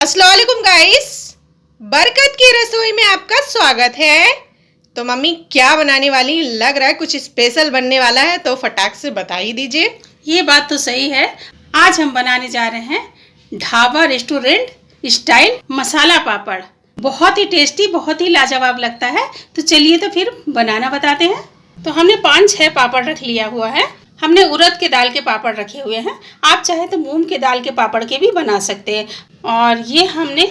अस्सलाम वालेकुम गाइस, बरकत की रसोई में आपका स्वागत है। तो मम्मी क्या बनाने वाली? लग रहा है कुछ स्पेशल बनने वाला है, तो फटाक से बता ही दीजिए। ये बात तो सही है। आज हम बनाने जा रहे हैं ढाबा रेस्टोरेंट स्टाइल मसाला पापड़। बहुत ही टेस्टी, बहुत ही लाजवाब लगता है। तो चलिए तो फिर बनाना बताते हैं। तो हमने 5-6 पापड़ रख लिया हुआ है। हमने उड़द के दाल के पापड़ रखे हुए हैं। आप चाहे तो मूंग के दाल के पापड़ के भी बना सकते हैं। और ये हमने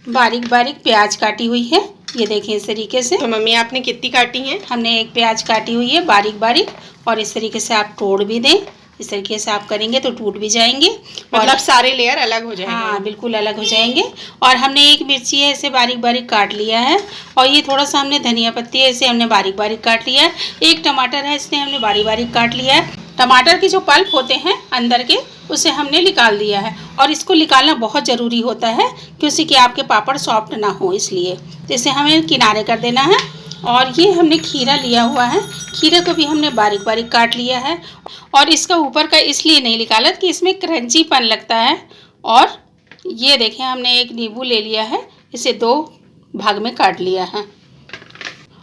बारीक बारीक प्याज काटी हुई है। ये देखें इस तरीके से। तो मम्मी आपने कितनी काटी है? हमने एक प्याज काटी हुई है बारीक बारीक, और इस तरीके से आप तोड़ भी दें। इस तरीके से आप करेंगे तो टूट भी जाएंगे, मतलब सारे लेयर अलग हो जाएंगे। हाँ, बिल्कुल अलग हो जाएंगे। और हमने एक मिर्ची है इसे बारीक बारीक काट लिया है। और ये थोड़ा सा हमने धनिया पत्ती है, इसे हमने बारीक बारीक काट लिया है। एक टमाटर है, इसने हमने बारीक बारीक काट लिया है। टमाटर के जो पल्प होते हैं अंदर के, उसे हमने निकाल दिया है। और इसको निकालना बहुत ज़रूरी होता है क्योंकि कि आपके पापड़ सॉफ्ट ना हो, इसलिए तो इसे हमें किनारे कर देना है। और ये हमने खीरा लिया हुआ है, खीरे को भी हमने बारीक बारीक काट लिया है। और इसका ऊपर का इसलिए नहीं निकाला कि इसमें क्रंचीपन लगता है। और ये देखें हमने एक नींबू ले लिया है, इसे 2 भाग में काट लिया है।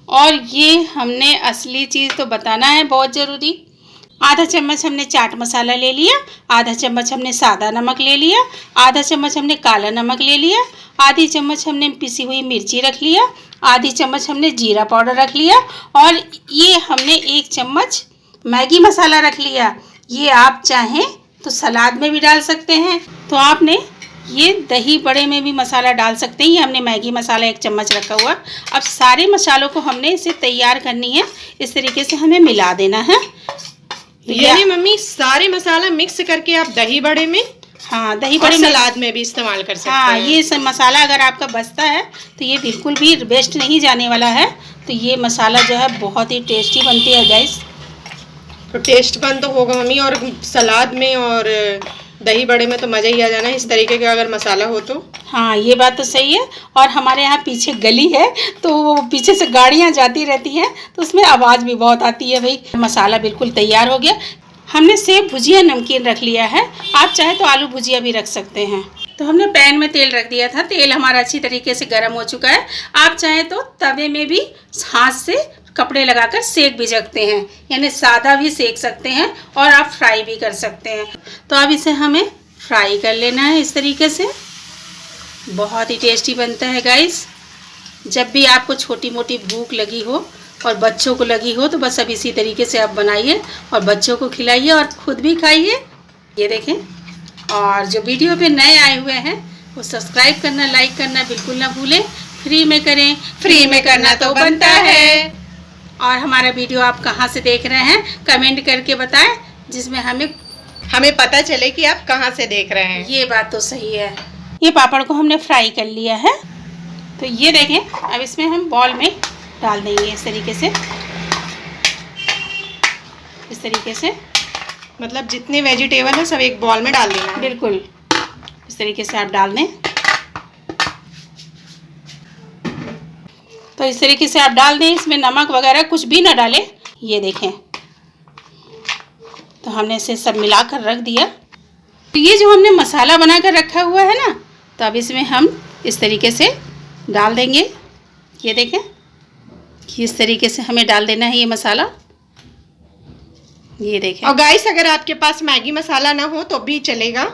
और ये हमने असली चीज़ तो बताना है, बहुत ज़रूरी। आधा चम्मच हमने चाट मसाला ले लिया, आधा चम्मच हमने सादा नमक ले लिया, आधा चम्मच हमने काला नमक ले लिया, आधी चम्मच हमने पिसी हुई मिर्ची रख लिया, आधी चम्मच हमने जीरा पाउडर रख लिया, और ये हमने 1 चम्मच मैगी मसाला रख लिया। ये आप चाहें तो सलाद में भी डाल सकते हैं। तो आपने ये दही बड़े में भी मसाला डाल सकते हैं। ये हमने मैगी मसाला 1 चम्मच रखा हुआ। अब सारे मसालों को हमने इसे तैयार करनी है, इस तरीके से हमें मिला देना है। यानी मम्मी सारे मसाला मिक्स करके आप दही बड़े में, हाँ, दही बड़े सलाद में भी इस्तेमाल कर सकते हैं। हाँ, ये सब मसाला अगर आपका बचता है तो ये बिल्कुल भी वेस्ट नहीं जाने वाला है। तो ये मसाला जो है बहुत ही टेस्टी बनती है गाइस। तो टेस्ट बन तो होगा मम्मी, और सलाद में और दही बड़े में तो मज़ा ही आ जाना है इस तरीके का अगर मसाला हो तो। हाँ, ये बात तो सही है। और हमारे यहाँ पीछे गली है, तो वो पीछे से गाड़ियाँ जाती रहती हैं, तो उसमें आवाज़ भी बहुत आती है। भाई मसाला बिल्कुल तैयार हो गया। हमने सेव भुजिया नमकीन रख लिया है, आप चाहे तो आलू भुजिया भी रख सकते हैं। तो हमने पैन में तेल रख दिया था, तेल हमारा अच्छी तरीके से गर्म हो चुका है। आप चाहे तो तवे में भी हाथ से कपड़े लगाकर सेक भी सकते हैं, यानी सादा भी सेक सकते हैं और आप फ्राई भी कर सकते हैं। तो अब इसे हमें फ्राई कर लेना है इस तरीके से। बहुत ही टेस्टी बनता है गाइस। जब भी आपको छोटी मोटी भूख लगी हो और बच्चों को लगी हो, तो बस अब इसी तरीके से आप बनाइए और बच्चों को खिलाइए और खुद भी खाइए। ये देखें। और जो वीडियो पे नए आए हुए हैं वो सब्सक्राइब करना, लाइक करना बिल्कुल ना भूलें। फ्री में करें, फ्री में करना तो बनता है। और हमारा वीडियो आप कहाँ से देख रहे हैं कमेंट करके बताएं, जिसमें हमें पता चले कि आप कहाँ से देख रहे हैं। ये बात तो सही है। ये पापड़ को हमने फ्राई कर लिया है। तो ये देखें, अब इसमें हम बॉल में डाल देंगे इस तरीके से। इस तरीके से मतलब जितने वेजिटेबल है सब एक बॉल में डाल देना है। बिल्कुल इस तरीके से आप डाल दें। तो इस तरीके से आप डाल दें, इसमें नमक वगैरह कुछ भी ना डालें। ये देखें, तो हमने इसे सब मिलाकर रख दिया। तो ये जो हमने मसाला बनाकर रखा हुआ है ना, तो अब इसमें हम इस तरीके से डाल देंगे। ये देखें, इस तरीके से हमें डाल देना है ये मसाला। ये देखें। और गाइस अगर आपके पास मैगी मसाला ना हो तो भी चलेगा,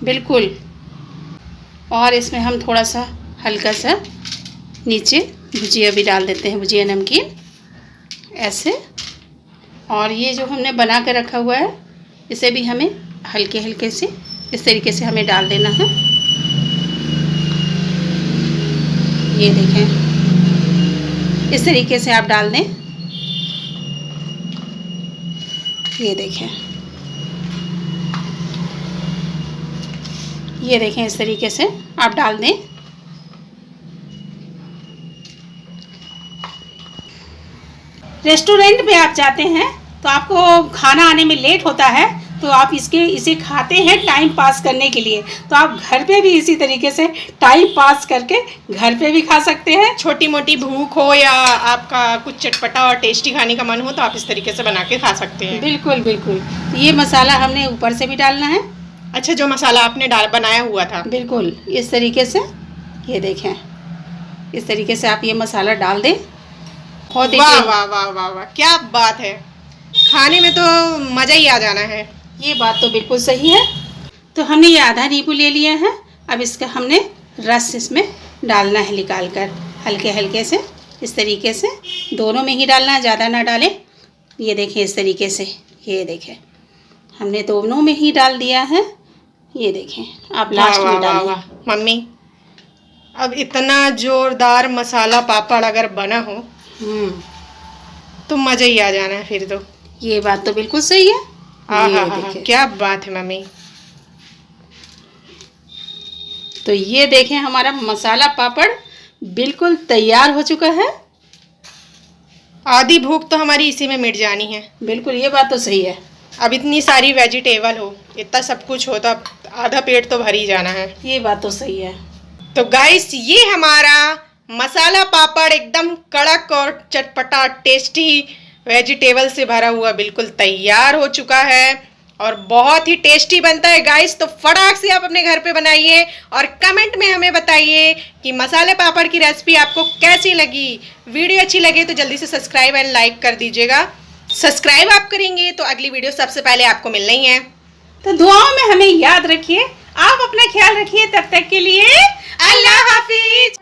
बिल्कुल। और इसमें हम थोड़ा सा हल्का सा नीचे भुजिया भी डाल देते हैं, भुजिया नमकीन ऐसे। और ये जो हमने बना कर रखा हुआ है, इसे भी हमें हल्के हल्के से इस तरीके से हमें डाल देना है। ये देखें, इस तरीके से आप डाल दें। ये देखें, ये देखें, इस तरीके से आप डाल दें। रेस्टोरेंट में आप जाते हैं तो आपको खाना आने में लेट होता है, तो आप इसे खाते हैं टाइम पास करने के लिए। तो आप घर पे भी इसी तरीके से टाइम पास करके घर पे भी खा सकते हैं। छोटी मोटी भूख हो या आपका कुछ चटपटा और टेस्टी खाने का मन हो तो आप इस तरीके से बना के खा सकते हैं। बिल्कुल बिल्कुल। तो ये मसाला हमने ऊपर से भी डालना है अच्छा, जो मसाला आपने बनाया हुआ था। बिल्कुल इस तरीके से, ये देखें, इस तरीके से आप ये मसाला डाल दें। बहुत ही वाह वाह वाह वाह वाह, क्या बात है, खाने में तो मज़ा ही आ जाना है। ये बात तो बिल्कुल सही है। तो हमने ये आधा नींबू ले लिया है। अब इसका हमने रस इसमें डालना है, निकाल कर हल्के हल्के से, इस तरीके से दोनों में ही डालना है, ज़्यादा ना डालें। ये देखें इस तरीके से, ये देखें हमने दोनों में ही डाल दिया है। ये देखें, आप लास्ट में डालिए। मम्मी, अब इतना जोरदार मसाला पापड़ अगर बना हो तो मज़ा ही आ जाना है फिर तो। ये बात तो बिल्कुल सही है। ये देखें, क्या बात है मम्मी। तो ये देखें हमारा मसाला पापड़ बिल्कुल तैयार हो चुका है। आधी भूख तो हमारी इसी में मिट जानी है। बिल्कुल, ये बात तो सही है। अब इतनी सारी वेजिटेबल हो, इतना सब कुछ हो, तो अब आधा पेट तो भर ही जाना है। ये बात तो सही है। तो गाइस, ये हमारा मसाला पापड़ एकदम कड़क और चटपटा टेस्टी वेजिटेबल से भरा हुआ बिल्कुल तैयार हो चुका है और बहुत ही टेस्टी बनता है गाइस। तो फटाक से आप अपने घर पे बनाइए और कमेंट में हमें बताइए कि मसाले पापड़ की रेसिपी आपको कैसी लगी। वीडियो अच्छी लगे तो जल्दी से सब्सक्राइब एंड लाइक कर दीजिएगा। सब्सक्राइब आप करेंगे तो अगली वीडियो सबसे पहले आपको मिलना ही है। तो दुआओं में हमें याद रखिए। आप अपना ख्याल रखिए। तब तक के लिए अल्लाह हाफिज।